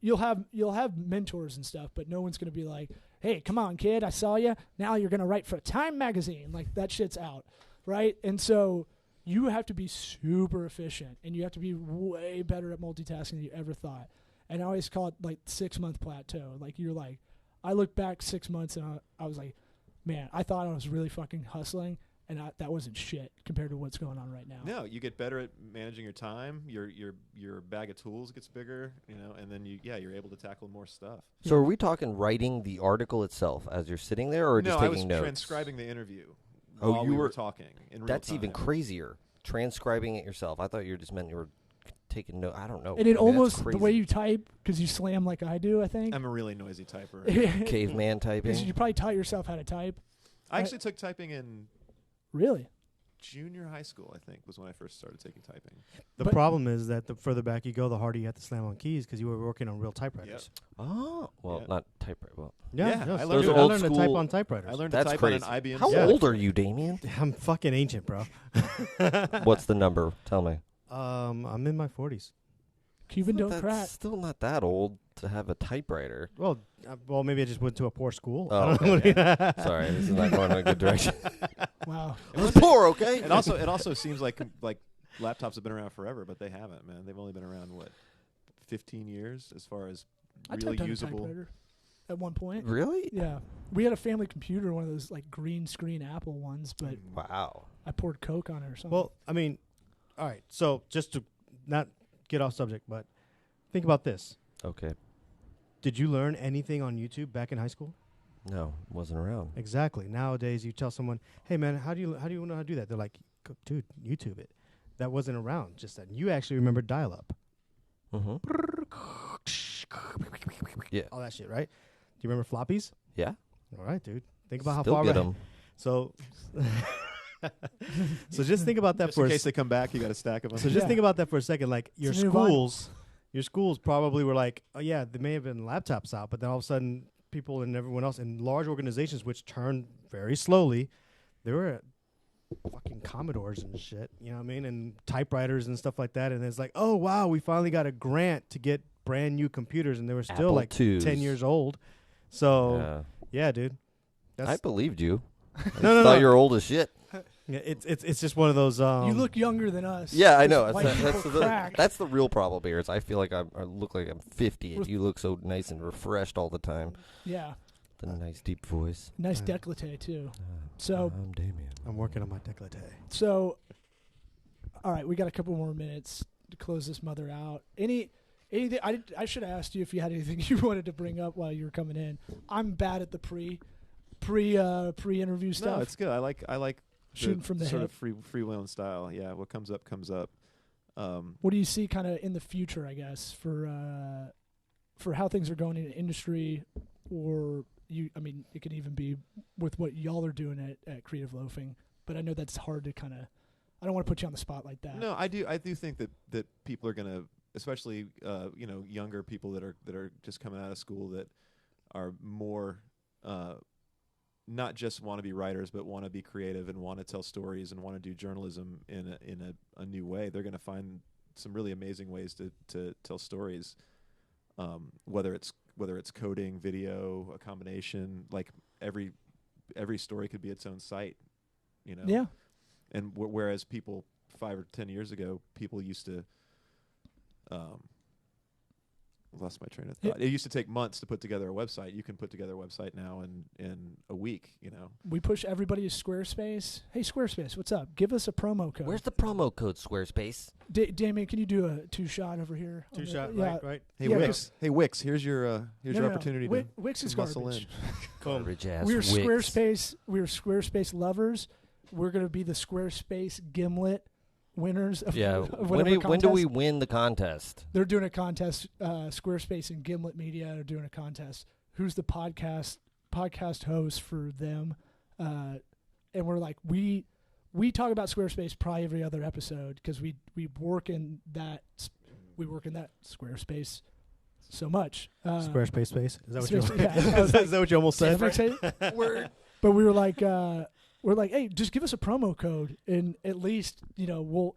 You'll have mentors and stuff, but no one's going to be like, hey, come on, kid, I saw you. Now you're going to write for Time magazine. Like, that shit's out, right? And so you have to be super efficient, and you have to be way better at multitasking than you ever thought. And I always call it, like, 6-month plateau. Like, I look back 6 months, and I was like, man, I thought I was really fucking hustling, and that wasn't shit compared to what's going on right now. No, you get better at managing your time. Your bag of tools gets bigger, and then you're able to tackle more stuff. So are we talking writing the article itself as you're sitting there, or just taking notes? No, I was transcribing the interview. Oh, while you we were talking in real That's time. even crazier. Transcribing it yourself. I thought you just meant you were taking note. I don't know. And it I mean, that's almost, the crazy. way you type, because you slam like I do, I think. I'm a really noisy typer. Caveman typing. You probably taught yourself how to type. I actually took typing in Really? junior high school, I think, was when I first started taking typing. The But- problem is that the further back you go, the harder you have to slam on keys because you were working on real typewriters. Oh, well, Yeah. not typewriter. Well, Yeah, no, I so learned dude, it I old learned to type school- on typewriters. I learned That's to type crazy. on an IBM. how Yeah. old are you, Damian? I'm fucking ancient, bro. What's the number? Tell me. I'm in my 40s. Cuban don't That's crack. still not that old to have a typewriter. Well, maybe I just went to a poor school. Oh, I don't know. okay, Sorry, this is not going in a good direction. Wow. It was poor, okay? It also seems like laptops have been around forever, but they haven't, man. They've only been around 15 years as far as I really typed on a usable. typewriter at one point. Really? Yeah. We had a family computer, one of those like green screen Apple ones, but Wow. I poured Coke on it or something. Well, I mean, all right. So just to not get off subject, but think about this. Okay. Did you learn anything on YouTube back in high school? No, wasn't around. Exactly. Nowadays, you tell someone, "Hey, man, how do you know how to do that?" They're like, "Dude, YouTube it." That wasn't around. Just that you actually remember dial-up, Mm-hmm. Yeah. all that shit, right? Do you remember floppies? Yeah. All right, dude. Think about Still how far get back. 'em. So, so just think about that Just for in a case they come back, you got a stack of them. So just Yeah. think about that for a second. Like your It's a new vinyl. schools probably were like, oh yeah, there may have been laptops out, but then all of a sudden, people and everyone else in large organizations, which turned very slowly, they were at fucking Commodores and shit. You know what I mean? And typewriters and stuff like that. And it's like, oh wow, we finally got a grant to get brand new computers, and they were still Apple like IIs. 10 years old. So Yeah. yeah, dude. I believed you. No, Thought you were old as shit. Yeah, it's just one of those. you look younger than us. Yeah, I know. White That's people crack. that's the real problem here. Is I feel like I look like I'm 50, and With- you look so nice and refreshed all the time. Yeah. The nice deep voice. Nice Yeah. décolleté too. So I'm Damien. I'm working on my décolleté. So, all right, we got a couple more minutes to close this mother out. Anything? I should have asked you if you had anything you wanted to bring up while you were coming in. I'm bad at the pre-interview stuff. No, it's good. I like Shooting from the sort hip. of freewheeling style. Yeah, what comes up comes up. What do you see kind of in the future, I guess, for how things are going in the industry, or I mean, it could even be with what y'all are doing at Creative Loafing. But I know that's hard to kind of. I don't want to put you on the spot like that. No, I do think that people are gonna, especially younger people that are just coming out of school, that are more not just want to be writers, but want to be creative and want to tell stories and want to do journalism in a new way. They're going to find some really amazing ways to tell stories, whether it's coding, video, a combination. Like every story could be its own site, Yeah. And whereas people 5 or 10 years ago, people used to lost my train of thought. It used to take months to put together a website. You can put together a website now in a week, We push everybody to Squarespace. Hey, Squarespace, what's up? Give us a promo code. Where's the promo code, Squarespace? Damien, can you do a two-shot over here? Two shot, Yeah. right? Hey Yeah, Wix, here's your No. opportunity Wix is to muscle garbage. Garbage ass We're Wix. Squarespace. We're Squarespace lovers. We're going to be the Squarespace Gimlet winners of, Yeah. of When whatever do we contest. win the contest? They're doing a contest. Squarespace and Gimlet Media are doing a contest. Who's the podcast host for them? And we're like, we talk about Squarespace probably every other episode because we work in that Squarespace so much. Squarespace space. Is that what you? Space- yeah. Is that what you almost Did I said? say it? But we were like, hey, just give us a promo code, and at least it'll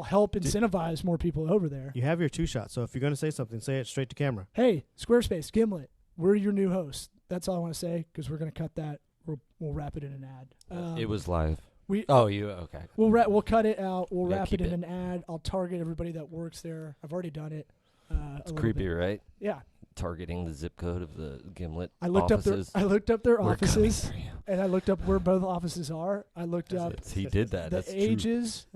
help incentivize more people over there. You have your two shots, so if you're going to say something, say it straight to camera. Hey, Squarespace, Gimlet, we're your new hosts. That's all I want to say because we're going to cut that. We'll wrap it in an ad. It was live. We Okay. we'll cut it out. We'll Yeah, wrap keep it in it. an ad. I'll target everybody that works there. I've already done it. It's creepy, right? Yeah, Targeting the zip code of the Gimlet I looked offices. up their We're coming offices, for you. and I looked up where both offices are. I looked up He did that. the That's true. ages,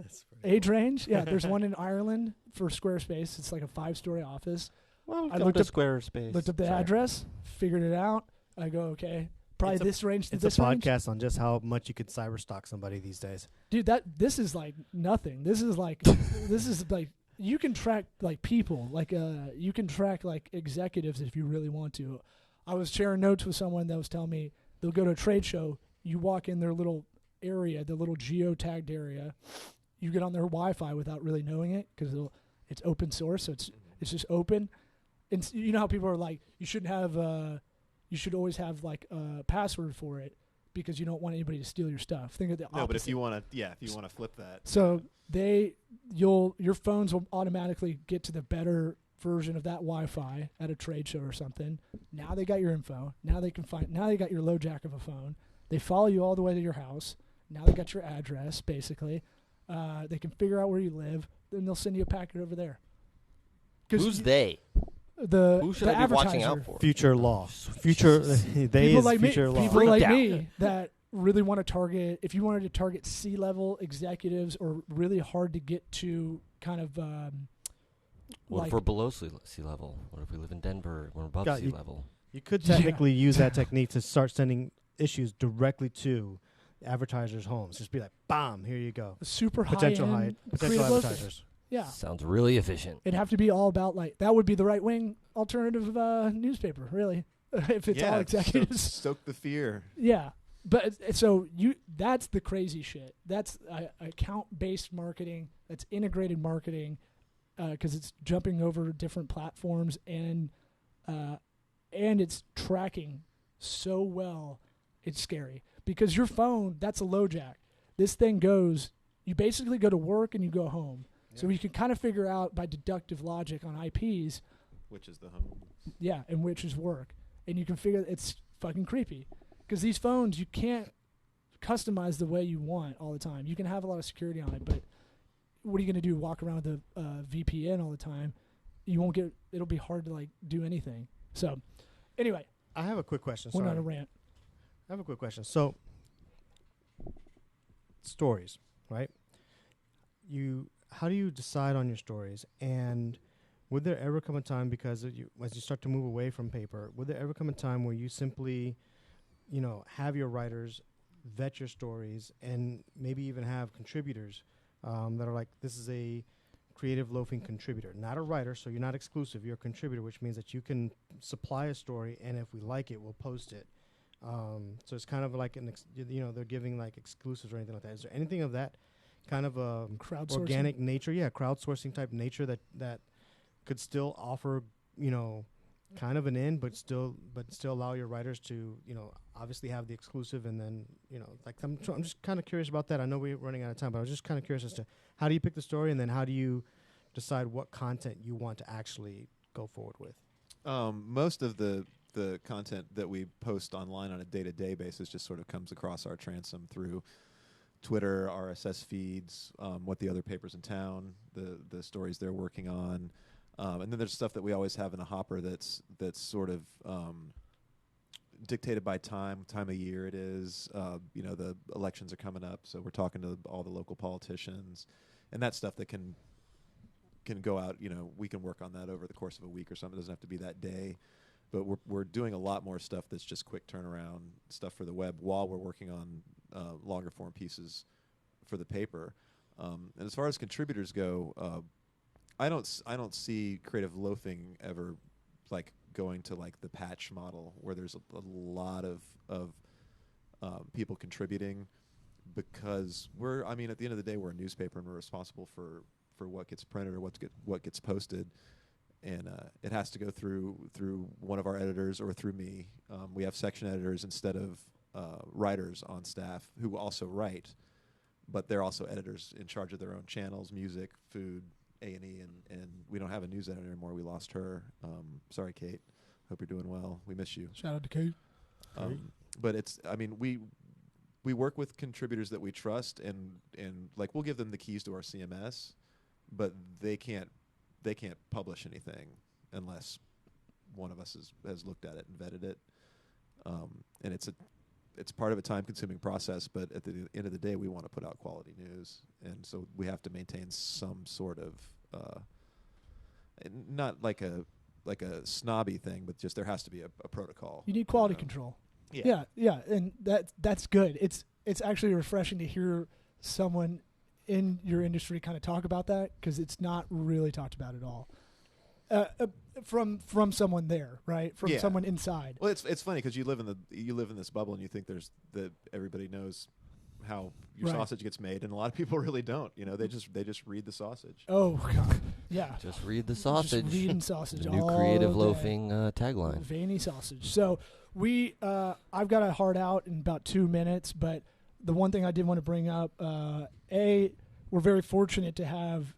age range. Yeah, there's one in Ireland for Squarespace. It's like a 5-story office. Welcome I looked to up- Squarespace. Looked up the Sorry. address, figured it out. I go, okay, probably It's a- this range to It's a this range. podcast on just how much you could cyber stalk somebody these days. Dude, this is like nothing. This is like you can track like people, like you can track like executives if you really want to. I was sharing notes with someone that was telling me they'll go to a trade show. You walk in their little area, the little geo-tagged area. You get on their Wi-Fi without really knowing it because it's open source, so it's just open. And you know how people are like, you should always have like a password for it because you don't want anybody to steal your stuff. Think of the opposite. No, but if you want to flip that. So your phones will automatically get to the better version of that Wi-Fi at a trade show or something. Now they got your info. Now they got your low jack of a phone. They follow you all the way to your house. Now they got your address, basically. They can figure out where you live. Then they'll send you a packet over there. Who's they? Who should I be watching out for? Future law. Future. They people is like future me, law. people like Freaked me that really want to target. If you wanted to target C-level executives or really hard to get to, kind of. What if we're below sea level? What if we live in Denver? We're above sea level. You could technically use that technique to start sending issues directly to advertisers' homes. Just be like, bam, here you go. Super Potential high-end potential creative advertisers. Yeah. Sounds really efficient. It'd have to be all about like that would be the right wing alternative newspaper, really. If it's all executives. Stoke the fear. Yeah. But so that's the crazy shit. That's account-based marketing. That's integrated marketing because it's jumping over different platforms and it's tracking so well. It's scary because your phone, that's a low jack. This thing goes, you basically go to work and you go home. Yeah. So you can kind of figure out by deductive logic on IPs. Which is the home. Yeah, and which is work. And you can figure it's fucking creepy. Because these phones, you can't customize the way you want all the time. You can have a lot of security on it, but what are you going to do, walk around with a VPN all the time? You won't get, it'll be hard to like do anything. So anyway. I have a quick question. We're not a rant. I have a quick question. So, stories, right? How do you decide on your stories? And would there ever come a time, because as you start to move away from paper, would there ever come a time where you simply, have your writers vet your stories and maybe even have contributors that are like, this is a creative loafing contributor, not a writer, so you're not exclusive, you're a contributor, which means that you can supply a story, and if we like it, we'll post it. So it's kind of like they're giving like exclusives or anything like that. Is there anything of that kind of organic nature? Yeah, crowdsourcing type nature that could still offer, kind of an end, but still allow your writers to, obviously have the exclusive, and then, like I'm just kind of curious about that. I know we're running out of time, but I was just kind of curious as to how do you pick the story, and then how do you decide what content you want to actually go forward with? Most of the content that we post online on a day-to-day basis just sort of comes across our transom through Twitter, RSS feeds, what the other papers in town, the stories they're working on, and then there's stuff that we always have in a hopper that's sort of dictated by time of year it is. The elections are coming up, so we're talking to all the local politicians, and that's stuff that can go out. We can work on that over the course of a week or something. It doesn't have to be that day. But we're doing a lot more stuff that's just quick turnaround stuff for the web while we're working on longer form pieces for the paper. And as far as contributors go, I don't see creative loafing ever like going to like the patch model where there's a lot of people contributing, because at the end of the day, we're a newspaper and we're responsible for what gets printed or what gets posted. And it has to go through one of our editors or through me. We have section editors instead of writers on staff who also write, but they're also editors in charge of their own channels, music, food, A&E, and we don't have a news editor anymore. We lost her. Sorry, Kate. Hope you're doing well. We miss you. Shout out to Kate. But we work with contributors that we trust, and like we'll give them the keys to our CMS, but they can't publish anything unless one of us has looked at it and vetted it. And it's part of a time-consuming process, but at the end of the day, we want to put out quality news, and so we have to maintain some sort of not like a snobby thing, but just there has to be a protocol. You need quality control. Yeah, and that's good. It's actually refreshing to hear someone in your industry kind of talk about that? Because it's not really talked about at all. From someone there, right? From someone inside. Well, it's funny because you live in this bubble and you think everybody knows how your sausage gets made, and a lot of people really don't. You know, they just read the sausage. Oh God, yeah. Just read the sausage. Just reading sausage. The new all Creative day. Loafing tagline. Veiny sausage. So I've got a hard out in about 2 minutes, but the one thing I did want to bring up, we're very fortunate to have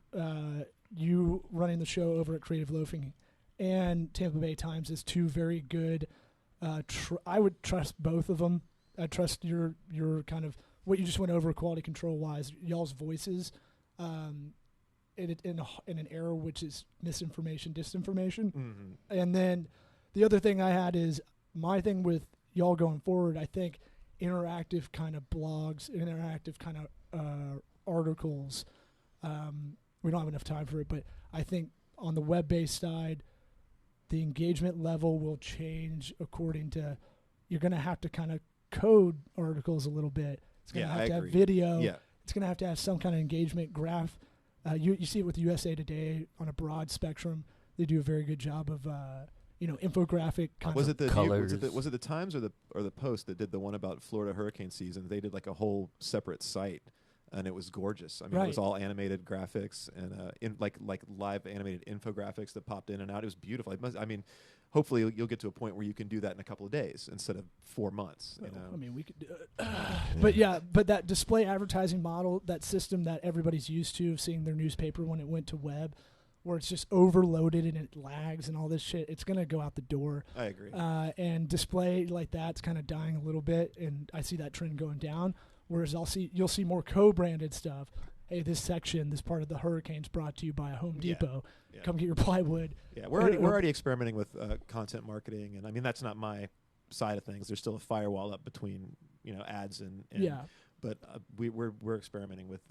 you running the show over at Creative Loafing and Tampa Bay Times as two very good. I would trust both of them. I trust your kind of what you just went over quality control wise, y'all's voices, in an era which is misinformation, disinformation. Mm-hmm. And then the other thing I had is my thing with y'all going forward. I think interactive kind of blogs, interactive kind of articles. We don't have enough time for it, but I think on the web-based side, the engagement level will change according to you're going to have to kind of code articles a little bit. It's going to have to have video. Yeah. It's going to have some kind of engagement graph. You see it with USA Today on a broad spectrum. They do a very good job of infographic kind Was of it the colors. Was it the Times or the Post that did the one about Florida hurricane season? They did like a whole separate site, and it was gorgeous. I mean, it was all animated graphics and like live animated infographics that popped in and out. It was beautiful. Hopefully you'll get to a point where you can do that in a couple of days instead of 4 months. You know? I mean, we could do it. But that display advertising model, that system that everybody's used to of seeing their newspaper when it went to web, where it's just overloaded and it lags and all this shit, it's going to go out the door. I agree. And display like that's kind of dying a little bit, and I see that trend going down. Whereas you'll see more co-branded stuff. Hey, this part of the hurricane's brought to you by a Home Depot. Yeah. Come get your plywood. Yeah, we're already experimenting with content marketing, and I mean that's not my side of things. There's still a firewall up between ads and But we're experimenting with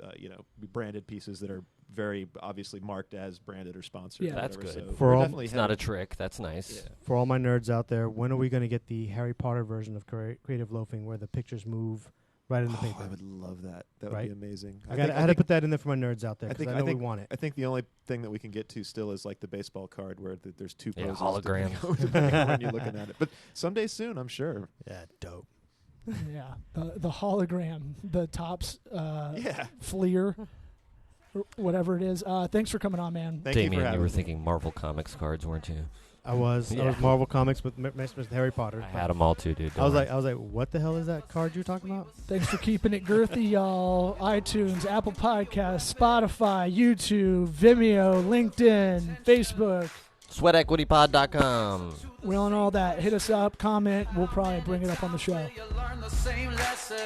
branded pieces that are very obviously marked as branded or sponsored. Yeah, that's whatever. good. So It's not a trick. That's nice. Yeah. For all my nerds out there, when are we going to get the Harry Potter version of Creative Loafing where the pictures move right in the paper? I would love that. That would Right? be amazing. I had to put that in there for my nerds out there I because think I know we want it. I think the only thing that we can get to still is like the baseball card where there's two poses hologram. depending on when you're looking at it. But someday soon, I'm sure. Yeah, dope. Yeah, the hologram, the Topps Yeah. Fleer, or whatever it is. Thanks for coming on, man. Thank you for Damien, having were me. thinking Marvel Comics cards, weren't you? I was Marvel Comics with Harry Potter. I had them all too, dude. I was like, what the hell is that card you're talking about? Thanks for keeping it girthy, y'all. iTunes, Apple Podcasts, Spotify, YouTube, Vimeo, LinkedIn, Facebook. SweatEquityPod.com. We're on all that. Hit us up, comment. We'll probably bring it up on the show. You learn the same lesson.